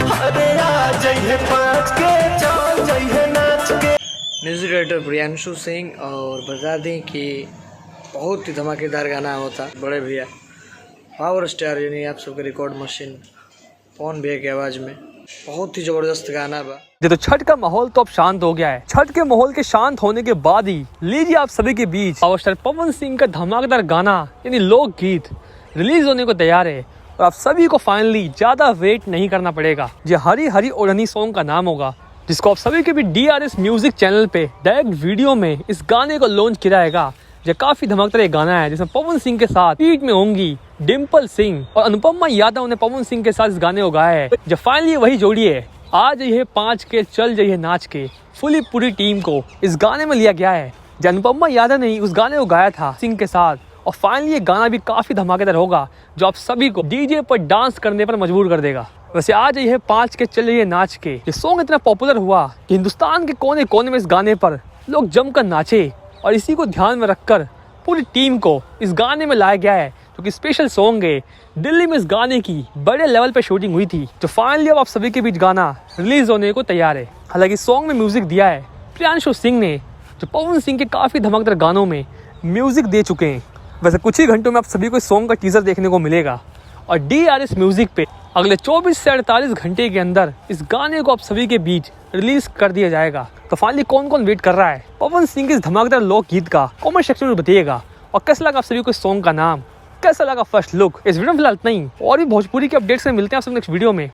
अरे आ जाइए 5 के चल जाइए नाच के। म्यूजिक डायरेक्टर प्रियांशु सिंह, और बता दें कि बहुत ही धमाकेदार गाना होता बड़े भैया पावर स्टार यानी आप सबके रिकॉर्ड मशीन पवन भैया की आवाज़ में। बहुत ही ज़बरदस्त गाना बा। ये तो छठ का माहौल तो अब शांत हो गया है। छठ के माहौल के शांत होने के बाद ही लीजिए आप सभी के बीच पावर स्टार पवन सिंह का धमाकेदार गाना यानी लोकगीत रिलीज होने को तैयार है। और आप सभी को फाइनली ज्यादा वेट नहीं करना पड़ेगा। ये हरी हरी ओढ़नी सॉन्ग का नाम होगा, जिसको आप सभी के भी DRS म्यूजिक चैनल पे डायरेक्ट वीडियो में इस गाने को लॉन्च किया जाएगा। ये काफी धमाकेदार गाना है, जिसमें पवन सिंह के साथ बीट में होंगी डिम्पल सिंह और अनुपमा यादव ने पवन सिंह के साथ इस गाने को गाया है। जब फाइनली वही जोड़ी है, आ जाइए 5 के चल जाइए नाच के, फुली पूरी टीम को इस गाने में लिया गया है। जो अनुपमा यादव ने उस गाने को गाया था सिंह के साथ। और फाइनली ये गाना भी काफी धमाकेदार होगा, जो आप सभी को डीजे पर डांस करने पर मजबूर कर देगा। वैसे आ जाइए 5 के चल जाइए नाच के, ये सॉन्ग इतना पॉपुलर हुआ कि हिंदुस्तान के कोने कोने में इस गाने पर लोग जमकर नाचे। और इसी को ध्यान में रखकर पूरी टीम को इस गाने में लाया गया है, जो कि स्पेशल सॉन्ग है। दिल्ली में इस गाने की बड़े लेवल पे शूटिंग हुई थी, जो फाइनली अब आप सभी के बीच गाना रिलीज होने को तैयार है। हालांकि सॉन्ग में म्यूजिक दिया है प्रियांशु सिंह ने, जो पवन सिंह के काफी धमाकेदार गानों में म्यूजिक दे चुके हैं। वैसे कुछ ही घंटों में आप सभी को इस सॉन्ग का टीजर देखने को मिलेगा। और DRS म्यूजिक पे अगले 24 से 48 घंटे के अंदर इस गाने को आप सभी के बीच रिलीज कर दिया जाएगा। तो फाइनली कौन कौन वेट कर रहा है पवन सिंह के इस धमाकेदार लोक गीत का, कमेंट सेक्शन में बताइएगा। और कैसा लगा आप सभी को इस सॉन्ग का नाम, कैसा लगा फर्स्ट लुक। इस वीडियो में फिलहाल इतना ही, और भी भोजपुरी के अपडेट्स में मिलते हैं आप सब नेक्स्ट वीडियो में।